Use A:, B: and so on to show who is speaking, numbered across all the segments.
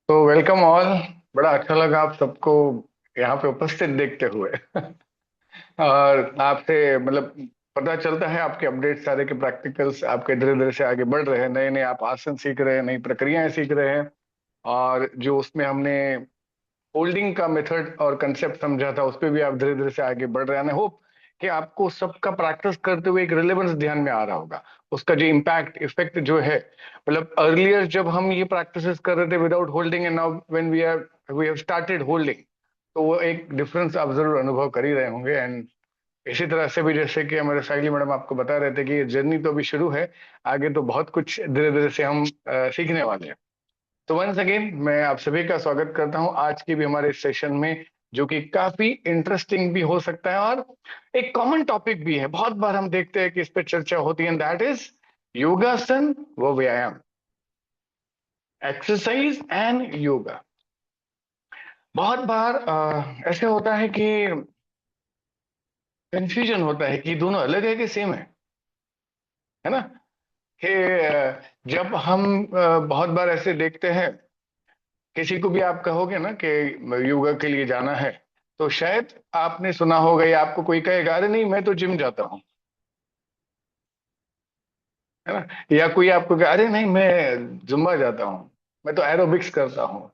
A: तो welcome all. बड़ा अच्छा लगा आप सबको यहाँ पे उपस्थित देखते हुए। और आपसे मतलब पता चलता है आपके अपडेट सारे के प्रैक्टिकल्स आपके धीरे धीरे से आगे बढ़ रहे हैं। नए नए आप आसन सीख रहे हैं, नई प्रक्रियाएं सीख रहे हैं। और जो उसमें हमने होल्डिंग का मेथड और कंसेप्ट समझा था उस पर भी आप धीरे धीरे से आगे बढ़ रहे हैं। आई होप कि आपको सबका प्रैक्टिस करते हुए एक रिलेवेंस ध्यान में आ रहा होगा। उसका जो इम्पैक्ट इफेक्ट जो है, मतलब अर्लियर जब हम ये प्रैक्टिसेस कर रहे थे without holding and now when we have started holding, तो वो एक डिफरेंस आप जरूर अनुभव कर ही रहे होंगे। एंड इसी तरह से भी जैसे कि हमारे साइली मैडम आपको बता रहे थे कि ये जर्नी तो अभी शुरू है, आगे तो बहुत कुछ धीरे धीरे से हम सीखने वाले हैं। तो वंस अगेन मैं आप सभी का स्वागत करता हूं आज की भी हमारे इस सेशन में, जो कि काफी इंटरेस्टिंग भी हो सकता है और एक कॉमन टॉपिक भी है। बहुत बार हम देखते हैं कि इस पे चर्चा होती है, दैट इज योगासन व व्यायाम, एक्सरसाइज एंड योगा। बहुत बार ऐसे होता है कि कंफ्यूजन होता है कि दोनों अलग है कि सेम है ना। कि जब हम बहुत बार ऐसे देखते हैं, किसी को भी आप कहोगे ना कि योगा के लिए जाना है, तो शायद आपने सुना होगा या आपको कोई कहेगा अरे नहीं मैं तो जिम जाता हूँ, है ना। या कोई आपको कहे अरे नहीं मैं जुम्बा जाता हूँ, मैं तो एरोबिक्स करता हूँ,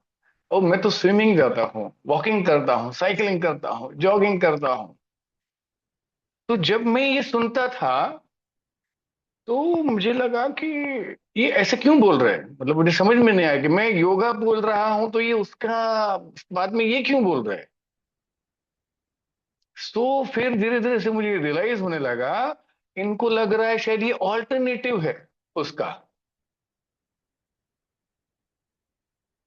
A: और मैं तो स्विमिंग जाता हूँ, वॉकिंग करता हूँ, साइकिलिंग करता हूँ, जॉगिंग करता हूँ। तो जब मैं ये सुनता था तो मुझे लगा कि ये ऐसे क्यों बोल रहे हैं, मतलब मुझे समझ में नहीं आया कि मैं योगा बोल रहा हूं तो ये उसका बाद में ये क्यों बोल रहे हैं। तो फिर धीरे धीरे से मुझे रियलाइज होने लगा, इनको लग रहा है शायद ये ऑल्टरनेटिव है उसका।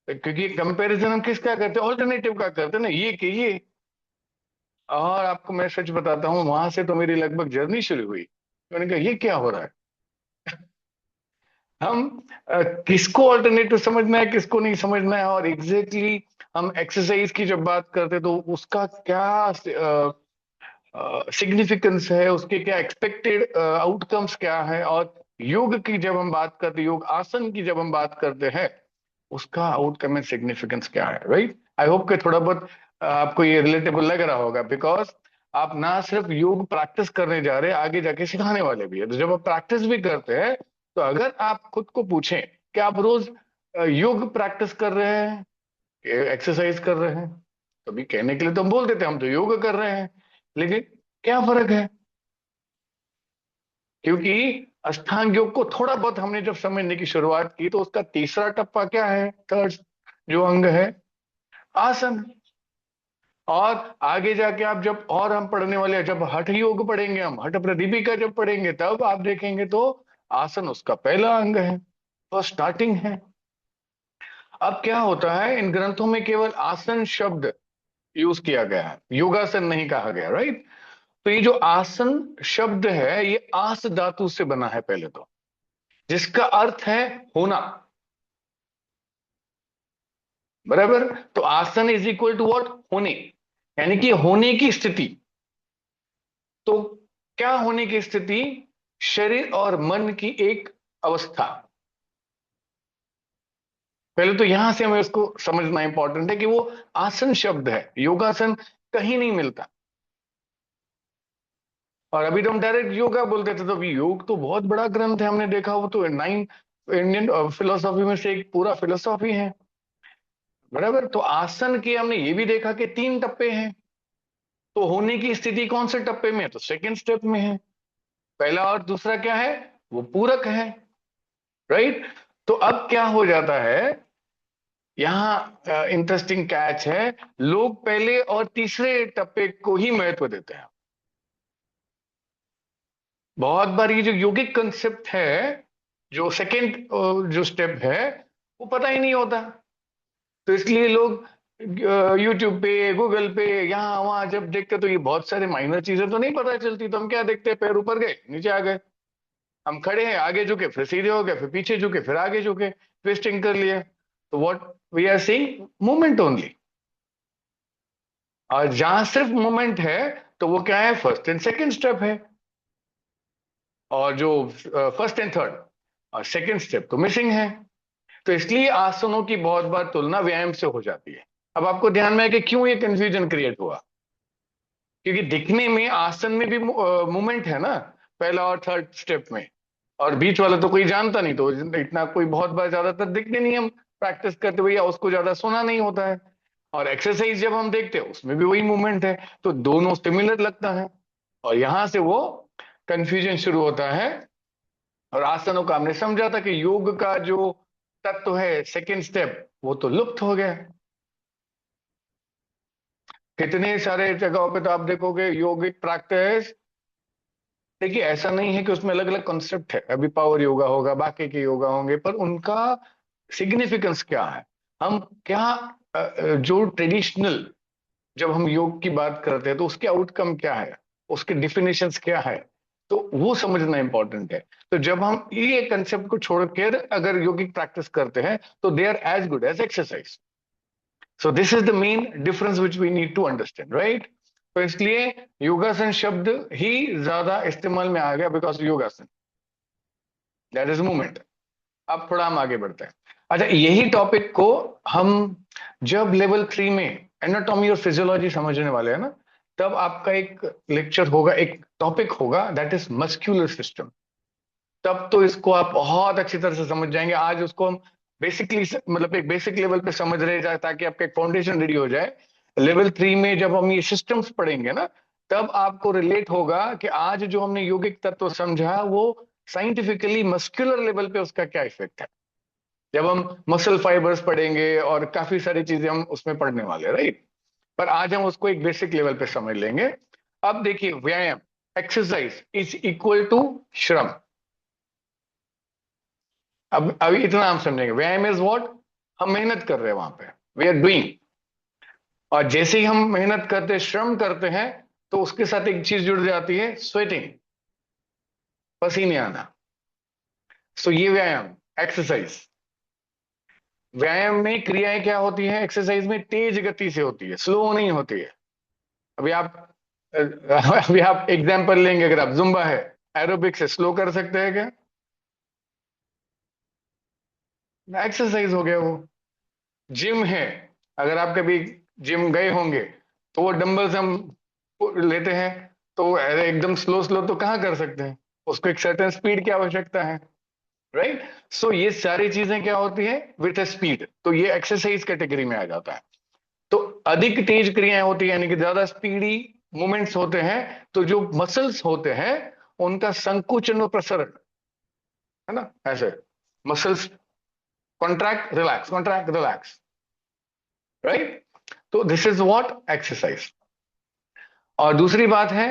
A: क्योंकि कंपैरिजन हम किसका करते हैं, ऑल्टरनेटिव का करते हैं ना, ये कि ये। और आपको मैं सच बताता हूँ, वहां से तो मेरी लगभग जर्नी शुरू हुई। मैंने कहा ये क्या हो रहा है। हम किसको ऑल्टरनेटिव समझना है किसको नहीं समझना है, और एग्जैक्टली हम एक्सरसाइज की जब बात करते हैं तो उसका क्या सिग्निफिकेंस है, उसके क्या एक्सपेक्टेड आउटकम्स क्या है, और योग की जब हम बात करते हैं, योग आसन की जब हम बात करते हैं, उसका आउटकम एंड सिग्निफिकेंस क्या है, राइट। आई होप कि थोड़ा बहुत आपको ये रिलेटेबल लग रहा होगा, बिकॉज आप ना सिर्फ योग प्रैक्टिस करने जा रहे हैं, आगे जाके सिखाने वाले भी है। तो जब आप प्रैक्टिस भी करते हैं, तो अगर आप खुद को पूछें कि आप रोज योग प्रैक्टिस कर रहे हैं, एक्सरसाइज कर रहे हैं, तो अभी कहने के लिए तो हम बोल देते हैं हम तो योग कर रहे हैं, लेकिन क्या फर्क है। क्योंकि अष्टांग योग को थोड़ा बहुत हमने जब समझने की शुरुआत की, तो उसका तीसरा टप्पा क्या है, थर्ड जो अंग है, आसन। और आगे जाके आप जब और हम पढ़ने वाले हैं, जब हठ योग पढ़ेंगे, हम हठ प्रदीपिका जब पढ़ेंगे, तब आप देखेंगे तो आसन उसका पहला अंग है, तो स्टार्टिंग है। अब क्या होता है, इन ग्रंथों में केवल आसन शब्द यूज किया गया है, योगासन नहीं कहा गया, राइट। तो ये जो आसन शब्द है, ये आस धातु से बना है पहले तो, जिसका अर्थ है होना, बराबर। तो आसन इज इक्वल टू व्हाट, होने, यानी कि होने की स्थिति। तो क्या होने की स्थिति, शरीर और मन की एक अवस्था। पहले तो यहां से हमें उसको समझना इंपॉर्टेंट है कि वो आसन शब्द है, योगासन कहीं नहीं मिलता। और अभी तो हम डायरेक्ट योगा बोलते थे, तो अभी योग तो बहुत बड़ा ग्रंथ है, हमने देखा वो तो 9 इंडियन फिलोसॉफी में से एक पूरा फिलोसॉफी है, बराबर। तो आसन के हमने ये भी देखा कि 3 टप्पे हैं। तो होने की स्थिति कौन से टप्पे में है, तो सेकंड स्टेप में है। पहला और दूसरा क्या है, वो पूरक है, राइट। तो अब क्या हो जाता है, यहां इंटरेस्टिंग कैच है, लोग पहले और तीसरे टप्पे को ही महत्व देते हैं। बहुत बार ये जो योगिक कंसेप्ट है, जो सेकंड जो स्टेप है, वो पता ही नहीं होता। तो इसलिए लोग यूट्यूब पे, गूगल पे, यहाँ वहां जब देखते तो ये बहुत सारे माइनर चीजें तो नहीं पता चलती, तो हम क्या देखते हैं, पैर ऊपर गए नीचे आ गए, हम खड़े हैं आगे झुके फिर सीधे हो गए, फिर पीछे झुके फिर आगे झुके, ट्विस्टिंग कर लिया। तो what we are seeing, movement only. और जहां सिर्फ मूवमेंट है, तो वो क्या है, फर्स्ट एंड सेकंड स्टेप है। और जो फर्स्ट एंड थर्ड और सेकंड स्टेप तो मिसिंग है। तो इसलिए आसनों की बहुत बार तुलना व्यायाम से हो जाती है। अब आपको ध्यान में है कि क्यों ये कंफ्यूजन क्रिएट हुआ, क्योंकि दिखने में आसन में भी मूवमेंट है ना, पहला और थर्ड स्टेप में, और बीच वाला तो कोई जानता नहीं, तो इतना कोई बहुत बार ज्यादातर दिखते नहीं हम प्रैक्टिस करते हुए, या उसको ज्यादा सुना नहीं होता है। और एक्सरसाइज जब हम देखते हैं उसमें भी वही मूवमेंट है, तो दोनों सिमिलर लगता है, और यहां से वो कंफ्यूजन शुरू होता है। और आसनों का हमने समझा था कि योग का जो तत्व है सेकेंड स्टेप, वो तो लुप्त हो गया। कितने सारे जगहों पे तो आप देखोगे योगिक प्रैक्टिस, देखिए ऐसा नहीं है कि उसमें अलग अलग कॉन्सेप्ट है, अभी पावर योगा होगा, बाकी के योगा होंगे, पर उनका सिग्निफिकेंस क्या है, हम क्या जो ट्रेडिशनल, जब हम योग की बात करते हैं तो उसके आउटकम क्या है, उसके डिफिनेशंस क्या है, तो वो समझना इंपॉर्टेंट है। तो जब हम ये कंसेप्ट को छोड़कर अगर योगिक प्रैक्टिस करते हैं तो they are as good as exercise. So this is the main difference which we need to understand, right. तो इसलिए योगासन शब्द ही ज्यादा इस्तेमाल में आ गया, बिकॉज योगासन दैट इज मूवमेंट। अब थोड़ा हम आगे बढ़ते हैं। अच्छा, यही टॉपिक को हम जब लेवल 3 में एनाटॉमी और फिजियोलॉजी समझने वाले हैं ना, तब आपका एक लेक्चर होगा, एक टॉपिक होगा, दैट इज मस्क्यूलर सिस्टम। तब तो इसको आप बहुत अच्छी तरह से समझ जाएंगे। आज उसको हम बेसिकली, मतलब एक बेसिक लेवल पे समझ रहे जाए, ताकि आपका एक फाउंडेशन रेडी हो जाए। लेवल 3 में जब हम ये सिस्टम्स पढ़ेंगे ना, तब आपको रिलेट होगा कि आज जो हमने यौगिक तत्व समझा, वो साइंटिफिकली मस्कुलर लेवल पे उसका क्या इफेक्ट है, जब हम मसल फाइबर्स पढ़ेंगे और काफी सारी चीजें हम उसमें पढ़ने वाले, राइट। पर आज हम उसको एक बेसिक लेवल पे समझ लेंगे। अब देखिए, व्यायाम, एक्सरसाइज इज इक्वल टू श्रम। अब अभी इतना हम समझेंगे, व्यायाम इज व्हाट, हम मेहनत कर रहे हैं वहां पे, वी आर डूइंग। और जैसे ही हम मेहनत करते हैं, श्रम करते हैं, तो उसके साथ एक चीज जुड़ जाती है, स्वेटिंग, पसीने आना। सो ये व्यायाम, एक्सरसाइज। व्यायाम में क्रियाएं क्या होती हैं, एक्सरसाइज में तेज गति से होती है, स्लो नहीं होती है। अभी आप अभी आप एग्जांपल लेंगे, अगर आप जुम्बा है, एरोबिक्स है, स्लो कर सकते हैं क्या? एक्सरसाइज हो गया वो। जिम है, अगर आप कभी जिम गए होंगे, तो वो डंबल्स हम लेते हैं, तो अरे एकदम स्लो स्लो तो कहाँ कर सकते हैं, उसको एक सर्टेन स्पीड की आवश्यकता है, राइट। सो ये सारी चीजें क्या होती है, विथ स्पीड, तो ये एक्सरसाइज कैटेगरी में आ जाता है। तो अधिक तेज क्रियाएं होती है, यानी कि ज्यादा स्पीडी मूवमेंट्स होते हैं, तो जो मसल्स होते हैं उनका संकुचन और प्रसरण, है ना, ऐसे मसल्स कॉन्ट्रैक्ट रिलैक्स, राइट। तो दिस इज व्हाट एक्सरसाइज। और दूसरी बात है,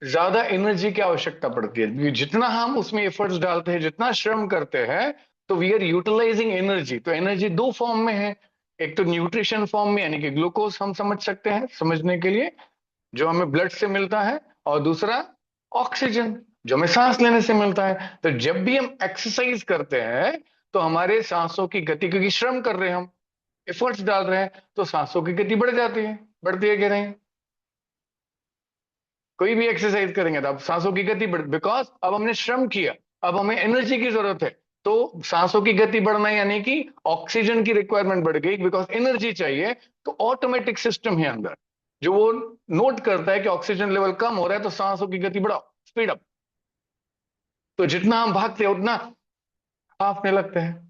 A: ज्यादा एनर्जी की आवश्यकता पड़ती है, जितना हम उसमें एफर्ट्स डालते हैं, जितना श्रम करते हैं, तो वी आर यूटिलाइजिंग एनर्जी। तो एनर्जी दो फॉर्म में है, एक तो न्यूट्रिशन फॉर्म में, यानी कि ग्लूकोज हम समझ सकते हैं समझने के लिए, जो हमें ब्लड से मिलता है, और दूसरा ऑक्सीजन, जो हमें सांस लेने से मिलता है। तो जब भी हम एक्सरसाइज करते हैं, तो हमारे सांसों की गति, क्योंकि श्रम कर रहे हैं हम, एफर्ट्स डाल रहे हैं, तो सांसों की गति बढ़ जाती है, बढ़ती है, कह रहे हैं। कोई भी एक्सरसाइज करेंगे तो अब सांसों की गति बढ़, बिकॉज अब हमने श्रम किया, अब हमें एनर्जी की जरूरत है, तो सांसों की गति बढ़ना यानी कि ऑक्सीजन की रिक्वायरमेंट बढ़ गई, बिकॉज एनर्जी चाहिए। तो ऑटोमेटिक सिस्टम है अंदर, जो वो नोट करता है कि ऑक्सीजन लेवल कम हो रहा है, तो सांसों की गति बढ़ाओ, स्पीड अप। तो जितना हम भागते हैं उतना हाफने लगते हैं।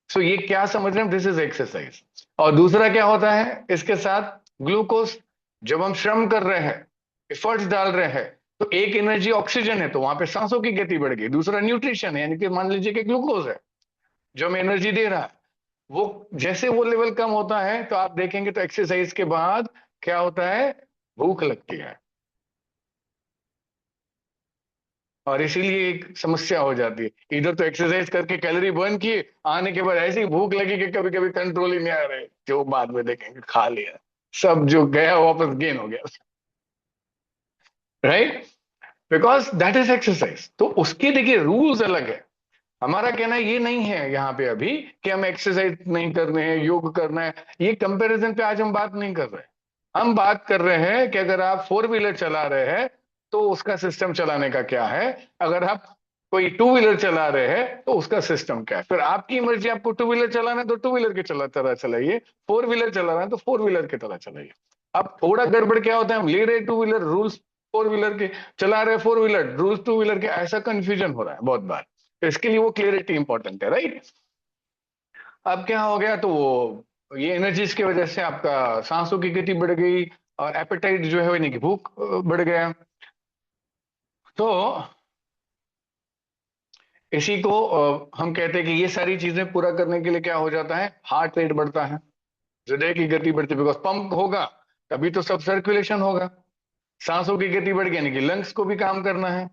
A: सो ये क्या समझ रहे हैं, दिस इज एक्सरसाइज। और दूसरा क्या होता है इसके साथ, ग्लूकोज। जब हम श्रम कर रहे हैं, एफर्ट्स डाल रहे हैं, तो एक एनर्जी ऑक्सीजन है, तो वहां पे सांसों की गति बढ़ गई। दूसरा न्यूट्रिशन है, यानी कि मान लीजिए कि ग्लूकोज है जो हमें एनर्जी दे रहा है, वो जैसे वो लेवल कम होता है, तो आप देखेंगे तो एक्सरसाइज के बाद क्या होता है, भूख लगती है। और इसीलिए एक समस्या हो जाती है, इधर तो एक्सरसाइज करके कैलोरी बर्न किए, आने के बाद ऐसी भूख लगी कि कभी कभी कंट्रोल ही नहीं आ रहे, जो बाद में देखेंगे खा लिया, सब जो गया वापस गेन हो गया, right. Because that is exercise. तो उसके देखिए रूल्स अलग है। हमारा कहना ये नहीं है यहाँ पे अभी कि हम एक्सरसाइज नहीं करने हैं, योग करना है, ये कंपैरिजन पे आज हम बात नहीं कर रहे। हम बात कर रहे हैं कि अगर आप फोर व्हीलर चला रहे हैं, तो उसका सिस्टम चलाने का क्या है। अगर आप कोई टू व्हीलर चला रहे हैं तो उसका सिस्टम क्या है, फिर आपकी मर्जी, आपको टू व्हीलर चलाना है तो टू व्हीलर के तरह चलाइए, फोर व्हीलर चलाना है तो फोर व्हीलर की तरह चलाइए। अब थोड़ा गड़बड़ क्या होता है, हम ले रहे two wheeler rules four wheeler के, चला रहे four wheeler rules two wheeler के, ऐसा कंफ्यूजन हो रहा है बहुत बार। तो इसके लिए वो क्लियरिटी इंपॉर्टेंट है, राइट। अब क्या हो गया, तो वो ये एनर्जीज की वजह से आपका सांसों की गति बढ़ गई, और एपेटाइट जो है यानी कि भूख बढ़ गया। तो इसी को हम कहते हैं कि ये सारी चीजें पूरा करने के लिए क्या हो जाता है, हार्ट रेट बढ़ता है, हृदय की गति बढ़ती है, बिकॉज पंप होगा तभी तो सब सर्कुलेशन होगा। सांसों की गति बढ़ गई यानी कि लंग्स को भी काम करना है।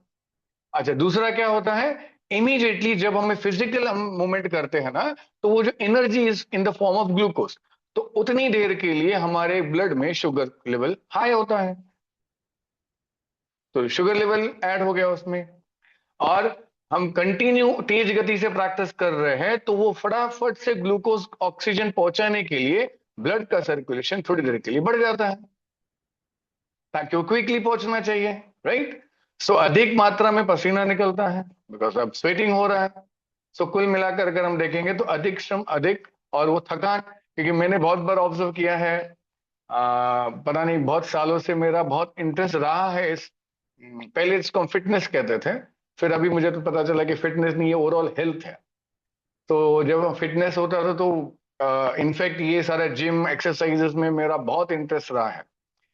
A: अच्छा, दूसरा क्या होता है, इमीडिएटली जब हमें फिजिकल हम मूवमेंट करते हैं ना, तो वो जो energy is in the form of glucose, तो उतनी देर के लिए हमारे ब्लड में शुगर लेवल हाई होता है, तो शुगर लेवल ऐड हो गया उसमें। और हम कंटिन्यू तेज गति से प्रैक्टिस कर रहे हैं तो वो फटाफट से ग्लूकोज ऑक्सीजन पहुंचाने के लिए ब्लड का सर्कुलेशन थोड़ी देर के लिए बढ़ जाता है, ताकि वो क्विकली पहुंचना चाहिए, राइट। सो अधिक मात्रा में पसीना निकलता है बिकॉज अब स्वेटिंग हो रहा है। सो कुल मिलाकर अगर हम देखेंगे तो अधिक श्रम, अधिक, और वो थकान, क्योंकि मैंने बहुत बार ऑब्जर्व किया है, पता नहीं बहुत सालों से मेरा बहुत इंटरेस्ट रहा है इस, पहले इसको फिटनेस कहते थे, फिर अभी मुझे तो पता चला कि फिटनेस नहीं है, ओवरऑल हेल्थ है। तो जब फिटनेस होता था तो इनफैक्ट ये सारा जिम एक्सरसाइजेस में मेरा बहुत इंटरेस्ट रहा है।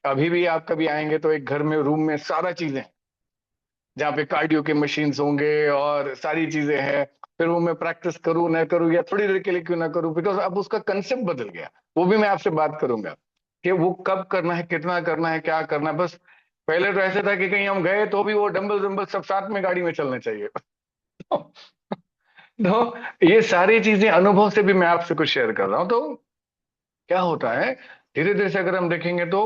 A: अभी भी आप कभी आएंगे तो एक घर में रूम में सारा चीजें हैं, जहाँ पे कार्डियो के मशीन्स होंगे और सारी चीजें हैं। फिर वो मैं प्रैक्टिस करूँ ना करूँ या थोड़ी देर के लिए क्यों ना करूँ, बिकॉज अब उसका कंसेप्ट बदल गया। वो भी मैं आपसे बात करूंगा कि वो कब करना है, कितना करना है, क्या करना है। बस पहले तो ऐसे था कि कहीं हम गए तो भी वो डंबल डंबल सब साथ में गाड़ी में चलने चाहिए। तो ये सारी चीजें अनुभव से भी मैं आपसे कुछ शेयर कर रहा हूँ। तो क्या होता है, धीरे धीरे से अगर हम देखेंगे तो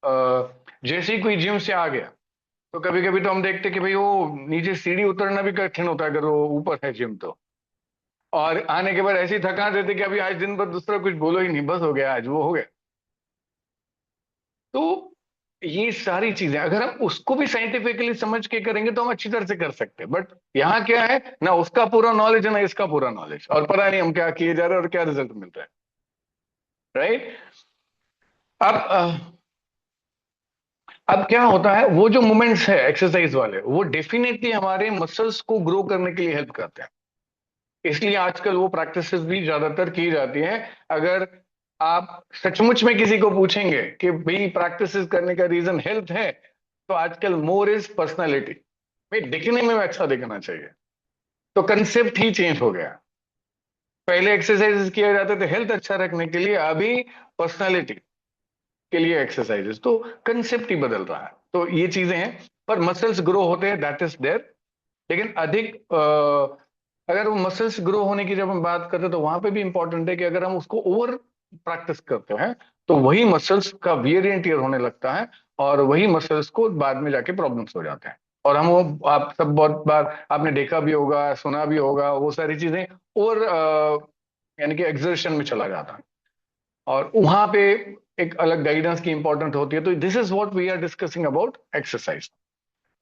A: जैसे ही कोई जिम से आ गया, तो कभी कभी तो हम देखते कि भाई वो नीचे सीढ़ी उतरना भी कठिन होता है अगर वो ऊपर है जिम तो। और आने के बाद ऐसी थका देते कि अभी आज दिन भर दूसरा कुछ बोलो ही नहीं, बस हो गया, आज वो हो गया। तो ये सारी चीजें अगर हम उसको भी साइंटिफिकली समझ के करेंगे तो हम अच्छी तरह से कर सकते हैं, बट यहाँ क्या है ना, उसका पूरा नॉलेज है ना इसका पूरा नॉलेज, और पता नहीं हम क्या किए जा रहे हैं और क्या रिजल्ट मिल रहा है, राइट। अब अब क्या होता है, वो जो मूवमेंट्स है एक्सरसाइज वाले वो डेफिनेटली हमारे मसल्स को ग्रो करने के लिए हेल्प करते हैं। इसलिए आजकल वो प्रैक्टिसेस भी ज्यादातर की जाती हैं। अगर आप सचमुच में किसी को पूछेंगे कि भाई प्रैक्टिसेस करने का रीजन हेल्थ है, तो आजकल मोर इज पर्सनालिटी, भाई दिखने में अच्छा दिखना चाहिए। तो कंसेप्ट ही चेंज हो गया। पहले एक्सरसाइजेस किए जाते थे हेल्थ अच्छा रखने के लिए, अभी पर्सनालिटी के लिए एक्सरसाइजेस, तो कंसेप्ट ही बदल रहा है। तो ये चीजें हैं, पर मसल्स ग्रो होते हैं, दैट इज देयर। लेकिन अधिक अगर वो मसल्स ग्रो होने की जब हम बात करते हैं तो वहां पे भी इंपॉर्टेंट है कि अगर हम उसको ओवर प्रैक्टिस करते हैं तो वही मसल्स का वियर एंड टियर होने लगता है, और वही मसल्स को बाद में जाके प्रॉब्लम्स हो जाते हैं। और हम वो आप सब बहुत बार आपने देखा भी होगा, सुना भी होगा, वो सारी चीजें और यानी कि एक्सर्शन में चला जाता है, और वहां पे एक अलग गाइडेंस की इंपॉर्टेंट होती है। तो this is what we are discussing about exercise.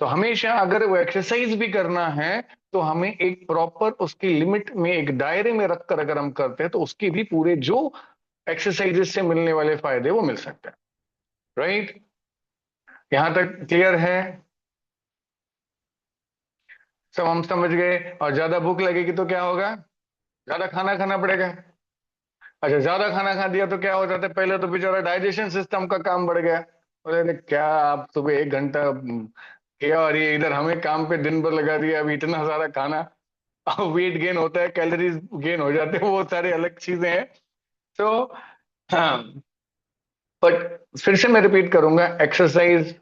A: तो हमेशा अगर वो एक्सरसाइज भी करना है तो हमें एक प्रॉपर उसकी लिमिट में एक दायरे में रखकर अगर हम करते हैं तो उसकी भी पूरे जो एक्सरसाइजेस से मिलने वाले फायदे वो मिल सकते हैं, राइट। यहां तक क्लियर है, सब हम समझ गए। और ज्यादा भूख लगेगी तो क्या होगा, ज्यादा खाना खाना पड़ेगा। अच्छा, ज्यादा खाना खा दिया तो क्या हो जाता है, पहले तो बेचारा डाइजेशन सिस्टम का काम बढ़ गया, बोले अरे क्या आप सुबह एक घंटा किया और ये इधर हमें काम पे दिन भर लगा दिया, अभी इतना सारा खाना, वेट गेन होता है, कैलोरीज गेन हो जाते हैं, वो सारी अलग चीजें हैं। तो हाँ, बट फिर से मैं रिपीट करूंगा, एक्सरसाइज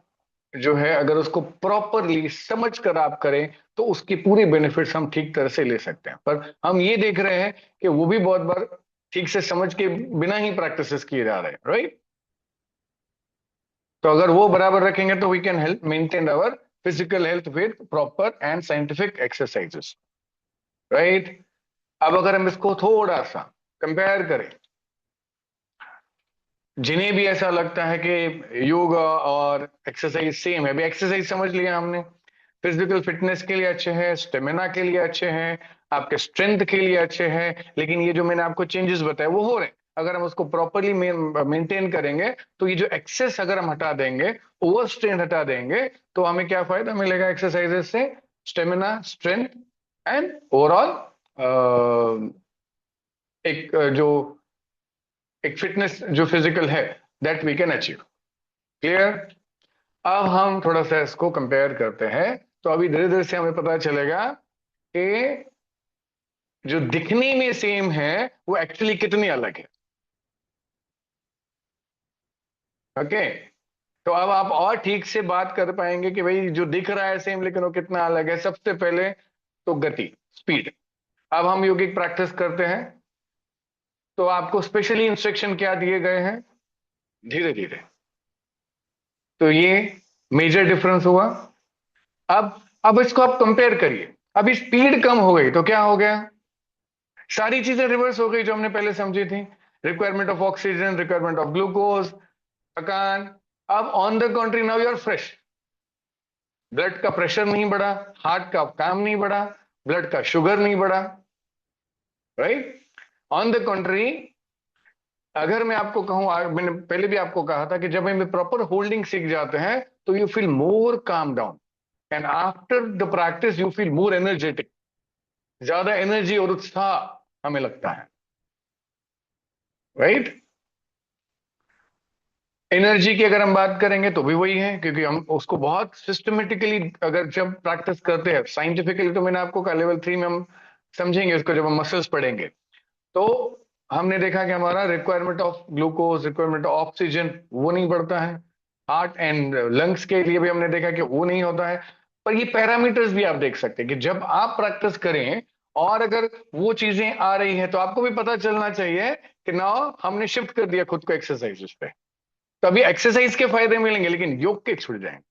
A: जो है अगर उसको प्रॉपरली समझ कर आप करें तो उसकी पूरी बेनिफिट्स हम ठीक तरह से ले सकते हैं। पर हम ये देख रहे हैं कि वो भी बहुत बार ठीक से समझ के बिना ही प्रैक्टिसेस किए जा रहे हैं, राइट। तो अगर वो बराबर रखेंगे तो we can help maintain our physical health with proper and scientific exercises, right. अब अगर हम इसको थोड़ा सा कंपेयर करें, जिन्हें भी ऐसा लगता है कि योगा और एक्सरसाइज सेम है, अभी एक्सरसाइज समझ लिया हमने, फिजिकल फिटनेस के लिए अच्छे हैं, स्टेमिना के लिए अच्छे हैं, आपके स्ट्रेंथ के लिए अच्छे हैं, लेकिन ये जो मैंने आपको चेंजेस बताए वो हो रहे हैं। अगर हम उसको प्रॉपरली मेंटेन करेंगे तो ये जो एक्सेस अगर हम हटा देंगे, ओवर स्ट्रेन हटा देंगे, तो हमें क्या फायदा मिलेगा एक्सरसाइजेस से? स्टेमिना, स्ट्रेंथ एंड ओवरऑल जो एक फिटनेस जो फिजिकल है, that we can achieve. Clear? अब हम थोड़ा सा इसको कंपेयर करते हैं, तो अभी धीरे धीरे से हमें पता चलेगा कि जो दिखने में सेम है वो एक्चुअली कितनी अलग है। ओके, तो अब आप और ठीक से बात कर पाएंगे कि भाई जो दिख रहा है सेम लेकिन वो कितना अलग है। सबसे पहले तो गति, स्पीड। अब हम योगिक प्रैक्टिस करते हैं तो आपको स्पेशली इंस्ट्रक्शन क्या दिए गए हैं? धीरे धीरे। तो ये मेजर डिफरेंस हुआ। अब इसको आप कंपेयर करिए। अभी स्पीड कम हो गई तो क्या हो गया? सारी चीजें रिवर्स हो गई जो हमने पहले समझी थी। Requirement of oxygen, requirement of glucose, थकान। अब on the country now you are fresh. Blood का प्रेशर नहीं बढ़ा, हार्ट का काम नहीं बढ़ा, ब्लड का शुगर नहीं बढ़ा। राइट? ऑन द कंट्री, अगर मैं आपको कहूं, मैंने पहले भी आपको कहा था कि जब हम प्रॉपर होल्डिंग सीख जाते हैं तो you feel more calm down, and after the practice you feel more energetic. ज्यादा एनर्जी और उत्साह हमें लगता है। राइट? एनर्जी की अगर हम बात करेंगे तो भी वही है, क्योंकि हम उसको बहुत सिस्टमेटिकली अगर जब प्रैक्टिस करते हैं, साइंटिफिकली तो मैंने आपको कहा लेवल 3 में हम समझेंगे उसको जब हम मसल्स पढ़ेंगे। तो हमने देखा कि हमारा requirement of glucose, requirement of oxygen वो नहीं बढ़ता है। हार्ट एंड लंग्स के लिए भी हमने देखा कि वो नहीं होता है। पर ये पैरामीटर्स भी आप देख सकते हैं कि जब आप प्रैक्टिस करें और अगर वो चीजें आ रही हैं तो आपको भी पता चलना चाहिए कि ना हमने शिफ्ट कर दिया खुद को एक्सरसाइज पे। तो अभी एक्सरसाइज के फायदे मिलेंगे लेकिन योग के छूट जाएंगे।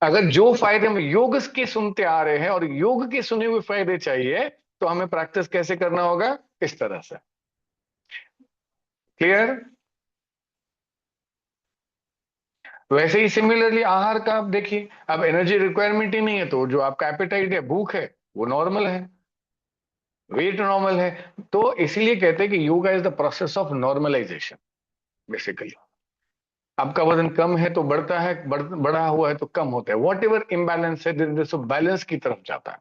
A: अगर जो फायदे हम योग के सुनते आ रहे हैं और योग के सुने हुए फायदे चाहिए, तो हमें प्रैक्टिस कैसे करना होगा? इस तरह से। क्लियर? वैसे ही सिमिलरली आहार का आप देखिए, अब एनर्जी रिक्वायरमेंट ही नहीं है तो जो आपका एपेटाइट है, भूख है, वो नॉर्मल है, वेट नॉर्मल है। तो इसीलिए कहते हैं कि yoga is the process of normalisation basically. आपका वजन कम है तो बढ़ता है, बढ़ा हुआ है तो कम होता है। वॉट एवर इम्बैलेंस है धीरे बैलेंस की तरफ जाता है।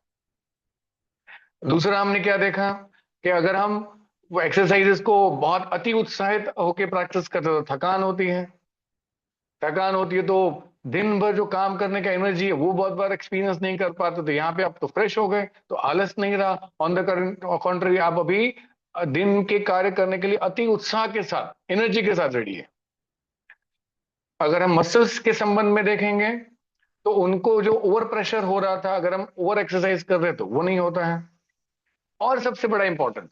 A: दूसरा हमने क्या देखा कि अगर हम वो एक्सरसाइजेस को बहुत अति उत्साहित होकर प्रैक्टिस करते हैं तो थकान होती है। थकान होती है तो दिन भर जो काम करने का एनर्जी है वो बहुत बार एक्सपीरियंस नहीं कर पाते। तो यहाँ पे आप तो फ्रेश हो गए तो आलस नहीं रहा। ऑन द कॉन्ट्री आप अभी दिन के कार्य करने के लिए अति उत्साह के साथ, एनर्जी के साथ रेडी है। अगर हम मसल्स के संबंध में देखेंगे तो उनको जो ओवर प्रेशर हो रहा था, अगर हम ओवर एक्सरसाइज कर रहे हैं तो वो नहीं होता है। और सबसे बड़ा इंपॉर्टेंट,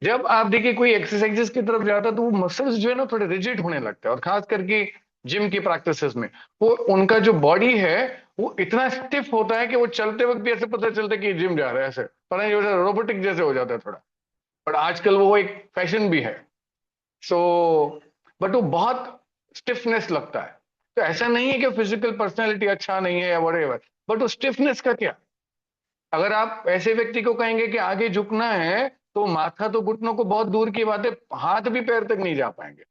A: जब आप देखिए कोई एक्सरसाइजेस की तरफ जाता है तो वो मसल्स जो है ना थोड़े रिजिड होने लगते हैं, और खास करके जिम की प्रैक्टिसेस में वो उनका जो बॉडी है वो इतना स्टिफ होता है कि वो चलते वक्त भी ऐसे पता चलता है कि जिम जा रहा है, ऐसे पता नहीं, जैसे रोबोटिक जैसे हो जाता है थोड़ा। बट आजकल वो एक फैशन भी है। सो बट वो बहुत स्टिफनेस लगता है। तो ऐसा नहीं है कि फिजिकल पर्सनैलिटी अच्छा नहीं है या वटेवर, बट वो स्टिफनेस का क्या? अगर आप ऐसे व्यक्ति को कहेंगे कि आगे झुकना है तो माथा तो घुटनों को बहुत दूर की बात है, हाथ भी पैर तक नहीं जा पाएंगे।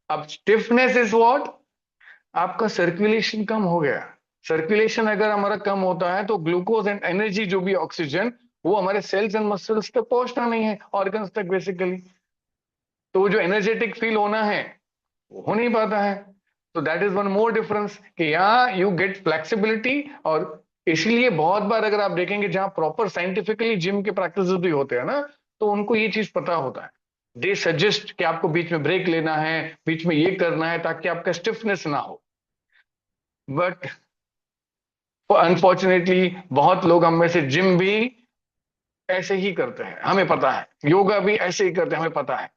A: अब स्टिफनेस इज व्हाट? आपका सर्कुलेशन कम हो गया। सर्कुलेशन अगर हमारा कम होता है तो ग्लूकोज एंड एनर्जी जो भी ऑक्सीजन वो हमारे सेल्स एंड मसल्स तक पहुंचना नहीं है, ऑर्गन्स तक बेसिकली। तो जो एनर्जेटिक फील होना है वो हो नहीं पाता है। तो that is one more difference कि यहाँ यू गेट फ्लेक्सिबिलिटी। और इसलिए बहुत बार अगर आप देखेंगे जहां प्रॉपर साइंटिफिकली जिम के प्रैक्टिस भी होते हैं ना, तो उनको ये चीज पता होता है। दे सजेस्ट कि आपको बीच में ब्रेक लेना है, बीच में ये करना है ताकि आपका स्टिफनेस ना हो। बट अनफॉर्चुनेटली बहुत लोग हम में से जिम भी ऐसे ही करते हैं, हमें पता है, योगा भी ऐसे ही करते हैं, हमें पता है।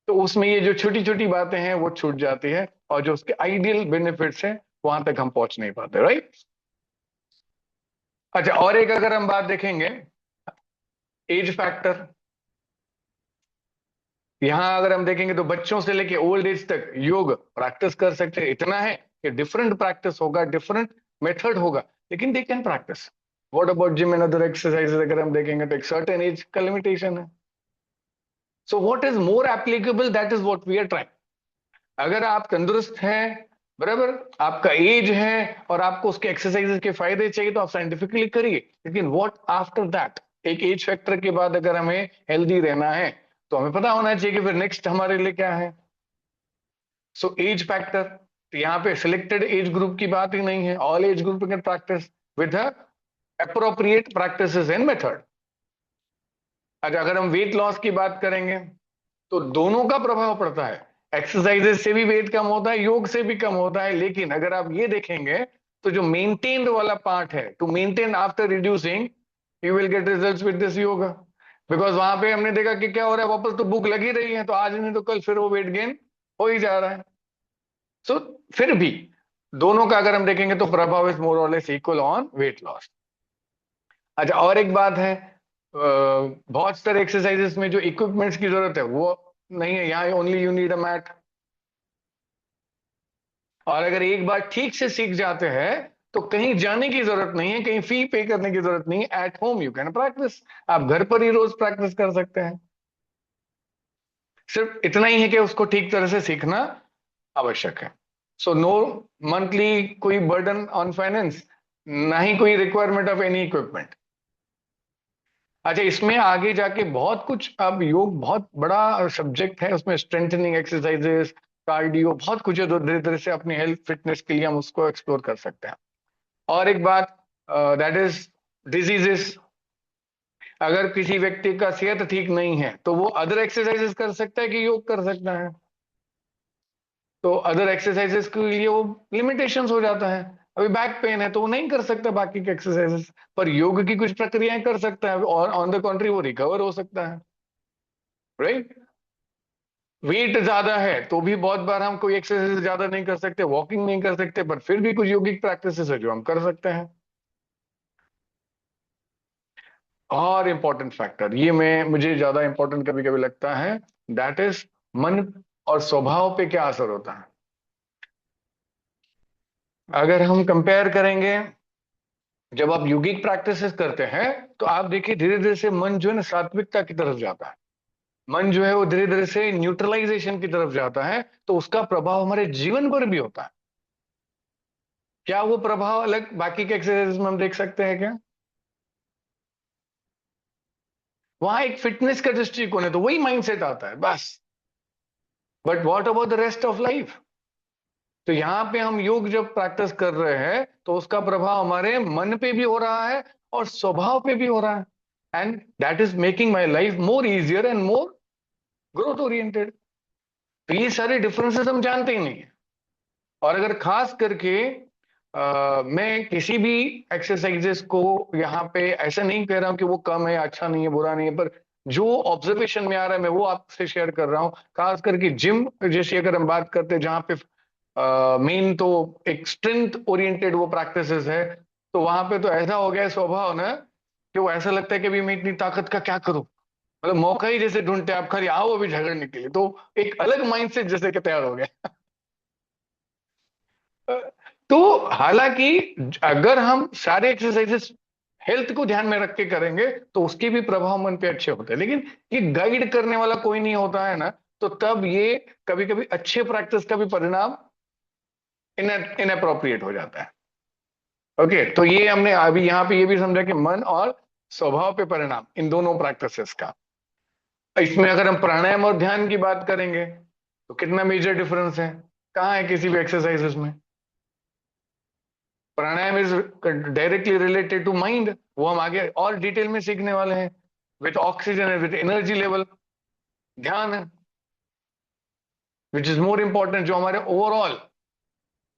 A: तो उसमें ये जो छोटी छोटी बातें हैं वो छूट जाती है, और जो उसके आइडियल बेनिफिट्स हैं वहां तक हम पहुंच नहीं पाते। राइट? अच्छा, और एक अगर हम बात देखेंगे, एज फैक्टर। यहां अगर हम देखेंगे तो बच्चों से लेके ओल्ड एज तक योग प्रैक्टिस कर सकते हैं। इतना है कि डिफरेंट प्रैक्टिस होगा, डिफरेंट मेथड होगा, लेकिन they can practice. What about gym and other exercises अगर हम देखेंगे तो एक सर्टेन एज का लिमिटेशन है। So what is more applicable, that is what we are trying. अगर आप तंदुरुस्त हैं, बराबर, आपका एज है और आपको उसके एक्सरसाइजेस के फायदे चाहिए तो आप साइंटिफिकली करिए, लेकिन व्हाट आफ्टर दैट, एक एज फैक्टर के बाद अगर हमें हेल्दी रहना है तो हमें पता होना चाहिए कि फिर नेक्स्ट हमारे लिए क्या है। सो एज फैक्टर, तो यहाँ पे सिलेक्टेड एज ग्रुप की बात ही नहीं है, all age group can practice with appropriate practices and method. अच्छा, अगर हम वेट लॉस की बात करेंगे तो दोनों का प्रभाव पड़ता है, एक्सरसाइजेस से भी वेट कम होता है, योग से भी कम होता है, लेकिन अगर आप ये देखेंगे तो जो मेंटेन्ड वाला पार्ट है, to maintain after reducing, you will get results with this yoga. Because वहां पे हमने देखा कि क्या हो रहा है, वापस तो भूख लगी रही है, तो आज नहीं तो कल फिर वो वेट गेन हो ही जा रहा है। सो फिर भी दोनों का अगर हम देखेंगे तो प्रभाव इज मोर और less equal on weight loss. अच्छा, और एक बात है, बहुत सारे एक्सरसाइजेस में जो इक्विपमेंट्स की जरूरत है वो नहीं है, यहाँ only you need a mat. और अगर एक बार ठीक से सीख जाते हैं तो कहीं जाने की जरूरत नहीं है, कहीं फी पे करने की जरूरत नहीं है, at home you can practice. आप घर पर ही रोज प्रैक्टिस कर सकते हैं। सिर्फ इतना ही है कि उसको ठीक तरह से सीखना आवश्यक है। सो नो मंथली कोई बर्डन ऑन फाइनेंस, ना ही कोई रिक्वायरमेंट ऑफ एनी इक्विपमेंट। अच्छा, इसमें आगे जाके बहुत कुछ, अब योग बहुत बड़ा सब्जेक्ट है, उसमें स्ट्रेंथनिंग एक्सरसाइजेस, कार्डियो, बहुत कुछ है, तो धीरे धीरे से अपनी हेल्थ फिटनेस के लिए हम उसको एक्सप्लोर कर सकते हैं। और एक बात, दैट इज डिजीजेस। अगर किसी व्यक्ति का सेहत ठीक नहीं है तो वो अदर एक्सरसाइजेस कर सकता है कि योग कर सकता है? तो अदर एक्सरसाइजेस के लिए वो लिमिटेशंस हो जाता है। अभी बैक पेन है तो वो नहीं कर सकता बाकी के एक्सरसाइजेस, पर योग की कुछ प्रक्रियाएं कर सकता है और ऑन द कॉन्ट्री वो रिकवर हो सकता है, राइट। वेट ज्यादा है तो भी बहुत बार हम कोई एक्सरसाइज ज्यादा नहीं कर सकते, वॉकिंग नहीं कर सकते, पर फिर भी कुछ योगिक प्रैक्टिसेस है जो हम कर सकते हैं। और इंपॉर्टेंट फैक्टर, ये मैं मुझे ज्यादा इंपॉर्टेंट कभी कभी लगता है, दैट इज मन और स्वभाव पे क्या असर होता है। अगर हम कंपेयर करेंगे, जब आप योगिक प्रैक्टिसेस करते हैं तो आप देखिए धीरे धीरे से मन जो है ना सात्विकता की तरफ जाता है, मन जो है वो धीरे धीरे से न्यूट्रलाइजेशन की तरफ जाता है, तो उसका प्रभाव हमारे जीवन पर भी होता है। क्या वो प्रभाव अलग बाकी के एक्सरसाइज में हम देख सकते हैं क्या? वहां एक फिटनेस का दृष्टिकोण है तो वही माइंडसेट आता है बस, but what about the rest of life? तो यहाँ पे हम योग जब प्रैक्टिस कर रहे हैं तो उसका प्रभाव हमारे मन पे भी हो रहा है और स्वभाव पे भी हो रहा है, and that is making my life more easier and more growth oriented. तो ये सारे डिफरेंसेस हम जानते ही नहीं है। और अगर खास करके मैं किसी भी एक्सरसाइजेस को यहाँ पे ऐसा नहीं कह रहा हूं कि वो कम है, अच्छा नहीं है, बुरा नहीं है, पर जो ऑब्जर्वेशन में आ रहा है मैं वो आपसे शेयर कर रहा हूँ। खास करके जिम जैसी अगर हम बात करते हैं जहाँ पे मेन तो एक स्ट्रेंथ ओरिएंटेड वो प्रैक्टिसेस है, तो वहां पे तो ऐसा हो गया है स्वभाव ना कि वो ऐसा लगता है कि अभी मैं इतनी ताकत का क्या करूं, मतलब मौका ही जैसे ढूंढते हैं आप, खाली आओ अभी झगड़ने के लिए, तो एक अलग माइंडसेट जैसे कि तैयार हो गया। तो हालांकि अगर हम सारे एक्सरसाइजेस हेल्थ को ध्यान में रख के करेंगे तो उसके भी प्रभाव मन पे अच्छे होते हैं, लेकिन ये गाइड करने वाला कोई नहीं होता है ना, तो तब ये कभी कभी अच्छे प्रैक्टिस का भी परिणाम इनअप्रोप्रिएट हो जाता है। ओके, तो ये हमने अभी यहाँ पे ये भी समझा कि मन और स्वभाव पे परिणाम इन दोनों प्रैक्टिसेस का। इसमें अगर हम प्राणायाम और ध्यान की बात करेंगे तो कितना मेजर डिफरेंस है, कहाँ है किसी भी एक्सरसाइजेस में? Pranayama is directly related to mind, वो हम आगे और डिटेल में सीखने वाले हैं, with oxygen with energy level. ध्यान है विच इज मोर इंपॉर्टेंट, जो हमारे ओवरऑल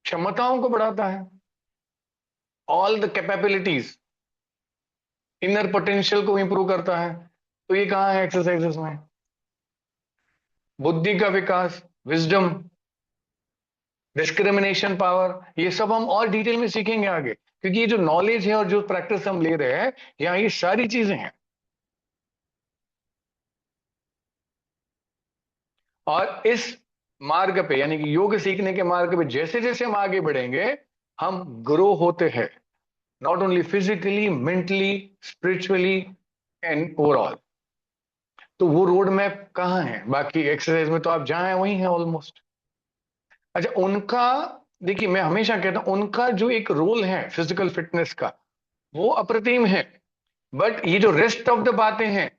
A: क्षमताओं को बढ़ाता है, all the capabilities, inner potential को इंप्रूव करता है। तो ये कहाँ है एक्सरसाइजेस में? बुद्धि का विकास, विजडम, डिस्क्रिमिनेशन पावर, ये सब हम और डिटेल में सीखेंगे आगे, क्योंकि ये जो नॉलेज है और जो प्रैक्टिस हम ले रहे हैं यहाँ ये सारी चीजें हैं। और इस मार्ग पे, यानी कि योग सीखने के मार्ग पे जैसे जैसे हम आगे बढ़ेंगे, हम ग्रो होते हैं, not only physically, mentally, spiritually and overall. तो वो रोड मैप कहाँ है? बाकी एक्सरसाइज में तो आप जहां हैं वहीं हैं ऑलमोस्ट। अच्छा, उनका, देखिए मैं हमेशा कहता हूं उनका जो एक रोल है फिजिकल फिटनेस का, वो अप्रतिम है। बट ये जो रेस्ट ऑफ द बातें हैं,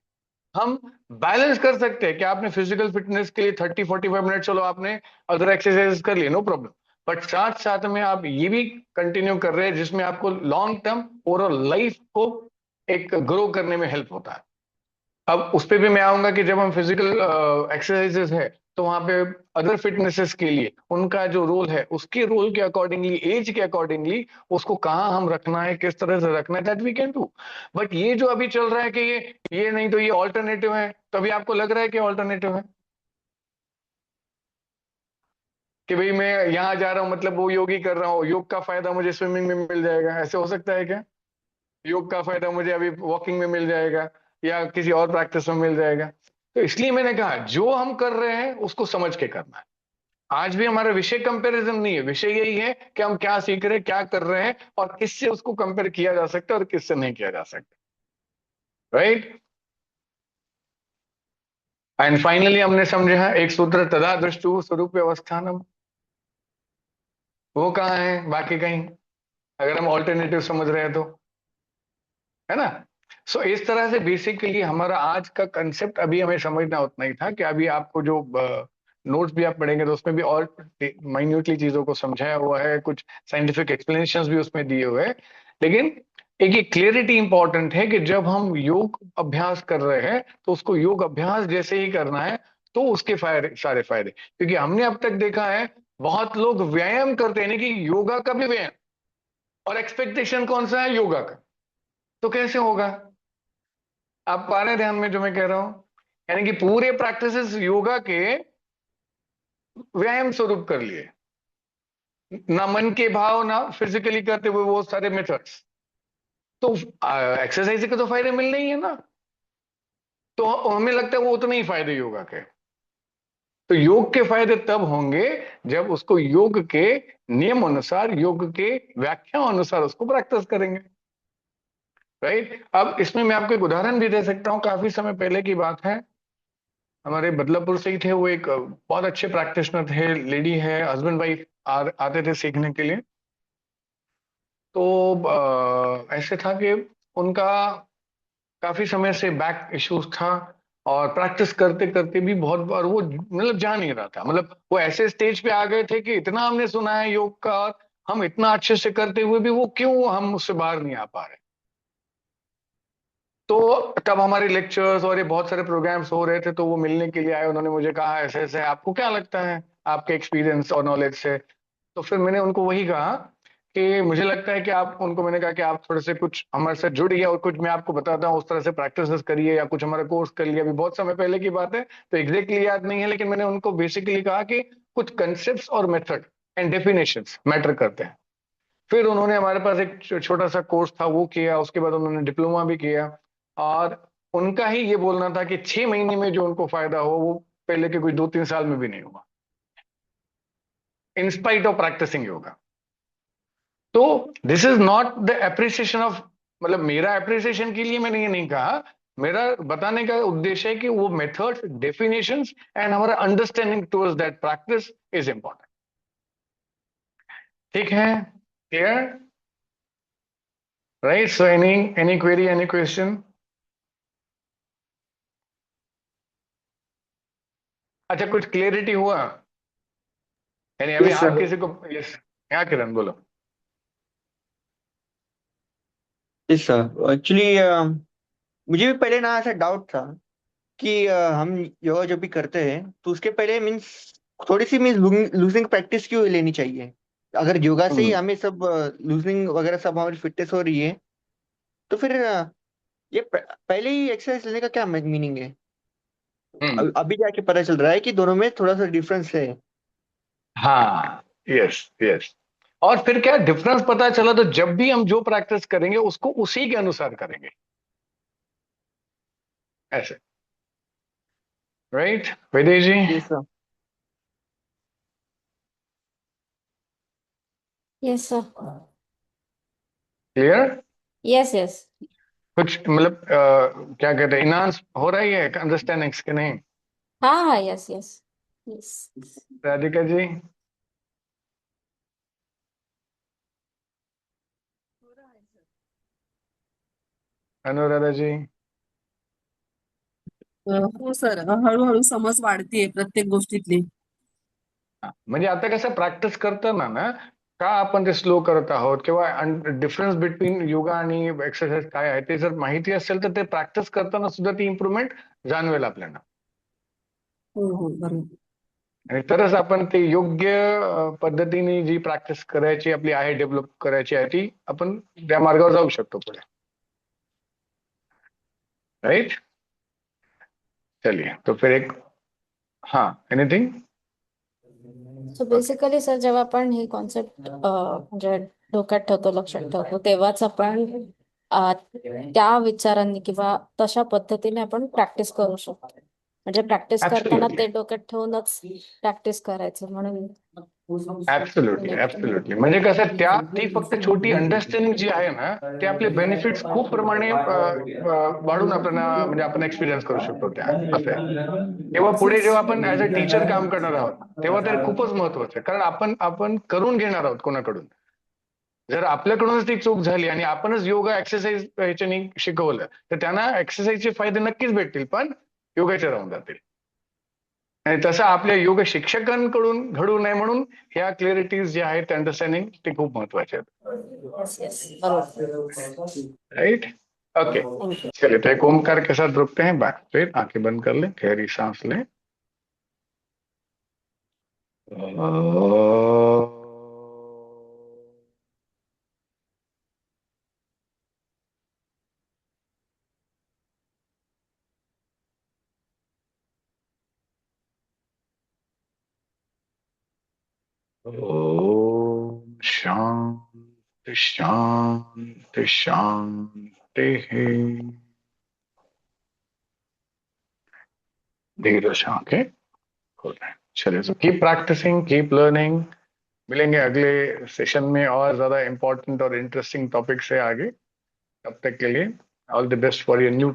A: हम बैलेंस कर सकते हैं कि आपने फिजिकल फिटनेस के लिए 30-45 मिनट, चलो आपने अदर एक्सरसाइज कर लिए, नो प्रॉब्लम। बट साथ साथ में आप ये भी कंटिन्यू कर रहे हैं जिसमें आपको लॉन्ग टर्म ओवरऑल लाइफ को एक ग्रो करने में हेल्प होता है। अब उस पे भी मैं आऊंगा कि जब हम फिजिकल एक्सरसाइजेस है, तो वहां पे अदर फिटनेसेस के लिए उनका जो रोल है, उसके रोल के अकॉर्डिंगली, एज के अकॉर्डिंगली उसको कहाँ हम रखना है, किस तरह से रखना है, that we can do. But ये जो अभी चल रहा है कि ये नहीं तो ये ऑल्टरनेटिव है, तो अभी आपको लग रहा है कि ऑल्टरनेटिव है कि भाई मैं यहाँ जा रहा हूँ मतलब वो योगी कर रहा हूँ, योग का फायदा मुझे स्विमिंग में मिल जाएगा, ऐसे हो सकता है क्या? योग का फायदा मुझे अभी वॉकिंग में मिल जाएगा या किसी और प्रैक्टिस में मिल जाएगा? तो इसलिए मैंने कहा जो हम कर रहे हैं उसको समझ के करना है। आज भी हमारा विषय कंपैरिजन नहीं है, विषय यही है कि हम क्या सीख रहे हैं, क्या कर रहे हैं, और किससे उसको कंपेयर किया जा सकता है और किससे नहीं किया जा सकता। राइट। एंड फाइनली हमने समझा एक सूत्र, तदा दृष्टु स्वरूप अवस्थानम। वो कहाँ है? बाकी कहीं, अगर हम ऑल्टरनेटिव समझ रहे हैं तो, है ना? सो इस तरह से बेसिकली हमारा आज का कंसेप्ट अभी हमें समझना उतना ही था कि अभी आपको जो नोट्स भी आप पढ़ेंगे तो उसमें भी और माइन्यूटली चीजों को समझाया हुआ है, कुछ साइंटिफिक एक्सप्लेनेशंस भी उसमें दिए हुए हैं। लेकिन एक ये क्लियरिटी इंपॉर्टेंट है कि जब हम योग अभ्यास कर रहे हैं तो उसको योग अभ्यास जैसे ही करना है, तो उसके फायदे, सारे फायदे। क्योंकि हमने अब तक देखा है बहुत लोग व्यायाम करते हैं, यानी कि योगा का भी व्यायाम, और एक्सपेक्टेशन कौन सा है? योगा का। तो कैसे होगा? आप पा रहे हैं ध्यान में जो मैं कह रहा हूं? यानी कि पूरे प्रैक्टिसेस योगा के व्यायाम स्वरूप कर लिए, ना मन के भाव, ना फिजिकली करते हुए वो सारे मेथड्स। तो एक्सरसाइज के तो फायदे मिलने ही है ना। तो हमें लगता है वो उतने ही फायदे योगा के। तो योग के फायदे तब होंगे जब उसको योग के नियम अनुसार, योग के व्याख्या अनुसार उसको प्रैक्टिस करेंगे। राइट। अब इसमें मैं आपको एक उदाहरण भी दे सकता हूँ, काफी समय पहले की बात है। हमारे बदलापुर से ही थे वो, एक बहुत अच्छे प्रैक्टिशनर थे, लेडी है, हस्बैंड वाइफ आते थे सीखने के लिए। तो ऐसे था कि उनका काफी समय से बैक इश्यूज था, और प्रैक्टिस करते करते भी बहुत बार वो मतलब जा नहीं रहा था। मतलब वो ऐसे स्टेज पे आ गए थे कि इतना हमने सुना है योग का, और हम इतना अच्छे से करते हुए भी वो क्यों हम उससे बाहर नहीं आ पा रहे। तो तब हमारे लेक्चर्स और ये बहुत सारे प्रोग्राम्स हो रहे थे, तो वो मिलने के लिए आए। उन्होंने मुझे कहा ऐसे ऐसे, आपको क्या लगता है आपके एक्सपीरियंस और नॉलेज से? तो फिर मैंने उनको वही कहा कि मुझे लगता है कि आप, उनको मैंने कहा कि आप थोड़े से कुछ हमारे साथ जुड़िए और कुछ मैं आपको बताता हूँ उस तरह से प्रैक्टिस करिए, या कुछ हमारा कोर्स कर लिया। अभी बहुत समय पहले की बात है तो एग्जैक्टली याद नहीं है, लेकिन मैंने उनको बेसिकली कहा कि कुछ कंसेप्ट और मेथड एंड डेफिनेशंस मैटर करते हैं। फिर उन्होंने हमारे पास एक छोटा सा कोर्स था वो किया, उसके बाद उन्होंने डिप्लोमा भी किया। और उनका ही ये बोलना था कि 6 महीने में जो उनको फायदा हो, वो पहले के कुछ 2-3 साल में भी नहीं हुआ, in spite of practising yoga. तो this is not the appreciation of, मतलब मेरा अप्रिसिएशन के लिए मैंने ये नहीं कहा। मेरा बताने का उद्देश्य है कि वो मेथड्स, डेफिनेशंस एंड हमारा understanding towards that practice is important. ठीक है? Clear? Right. So any query, any question? अच्छा, कुछ क्लियरिटी हुआ? यानी अभी
B: यस
A: हर
B: सर।
A: किसी को, यस, क्या किरण बोलो।
B: यस सर, एक्चुअली मुझे भी पहले ना ऐसा डाउट था कि हम योगा जब भी करते हैं तो उसके पहले मीन्स थोड़ी सी मीन्स लूजिंग प्रैक्टिस क्यों लेनी चाहिए? अगर योगा से ही
A: हम्म
B: हमें सब लूजिंग वगैरह सब हमारी फिटनेस हो रही है, तो फिर ये पहले ही एक्सरसाइज लेने का क्या मीनिंग है?
A: हम्म।
B: अभी जाके पता चल रहा है कि दोनों में थोड़ा सा डिफरेंस है।
A: हाँ, यस यस। और फिर क्या डिफरेंस पता चला, तो जब भी हम जो प्रैक्टिस करेंगे उसको उसी के अनुसार करेंगे, ऐसे। Right, Vaidehi ji?
B: Yes sir.
C: Yes sir.
A: Clear?
C: Yes yes.
A: कुछ मतलब क्या कहते हैं, इनहांस हो रही है अंडरस्टैंडिंग के नहीं?
C: हाँ हाँ, yes yes. Yes.
A: Radhika ji, Anuradha जी?
D: हो सर, हळूहळू समज वाढतीये प्रत्येक गोष्टीतली.
A: म्हणजे आता कसं प्रॅक्टिस करताना ना, का आपण ते स्लो करत आहोत किंवा डिफरन्स बिटवीन योगा आणि एक्सरसाइज काय आहे ते जर माहिती असेल तर ते प्रॅक्टिस करताना सुद्धा ती इम्प्रुव्हमेंट जाणवेल आपल्याला.
D: हो हो, बरोबर.
A: आणि तरच आपण ते योग्य पद्धतीने जी प्रॅक्टिस करायची आपली आहे, डेव्हलप करायची आहे, ती आपण त्या मार्गावर जाऊ शकतो पुढे. राइट? चलिए, तो फिर एक, हाँ, एनीथिंग?
C: सो बेसिकली सर, जेव्हा आपण ही कॉन्सेप्ट म्हणजे डोक्यात ठेवतो, लक्षात ठेवतो, तेव्हाच आपण त्या विचारांनी किंवा तशा पद्धतीने आपण प्रॅक्टिस करू शकतो. म्हणजे प्रॅक्टिस करताना
A: ऍब्सोल्युटली,
C: ते डोक्यात ठेवूनच प्रॅक्टिस करायचं म्हणून.
A: Absolutely, absolutely. म्हणजे कसं ती फक्त छोटी अंडरस्टँडिंग जी आहे ना, ते आपले बेनिफिट्स खूप प्रमाणे वाढून आपल्याला म्हणजे आपण एक्सपिरियन्स करू शकतो त्या, असं आहे. तेव्हा पुढे जेव्हा आपण ऍज अ टीचर काम करणार आहोत तेव्हा तर खूपच महत्वाचं आहे, कारण आपण आपण करून घेणार आहोत कोणाकडून. जर आपल्याकडूनच ती चूक झाली आणि आपणच योगा एक्सरसाइज ह्याच्याने शिकवलं तर त्यांना एक्सरसाइजचे फायदे नक्कीच भेटतील, पण योगाचे राहून जातील. आणि तसं आपल्या योग शिक्षकांकडून घडू नये म्हणून ह्या क्लॅरिटीज ज्या आहेत, अंडरस्टँडिंग, ते खूप महत्वाचे आहेत.
C: यस यस, बरोबर.
A: राइट? Okay,
C: thank you.
A: चलिए, तो एक ओमकार के साथ रुकते हैं, बैक फिर आंखें बंद कर लें, गहरी सांस लें. ओम शांति शांति शांति. धीरज आंखें खोल रहे हैं. चलिए, so keep practising, keep learning. मिलेंगे अगले सेशन में और ज्यादा इंपॉर्टेंट और इंटरेस्टिंग टॉपिक से आगे. तब तक के लिए all the best for your new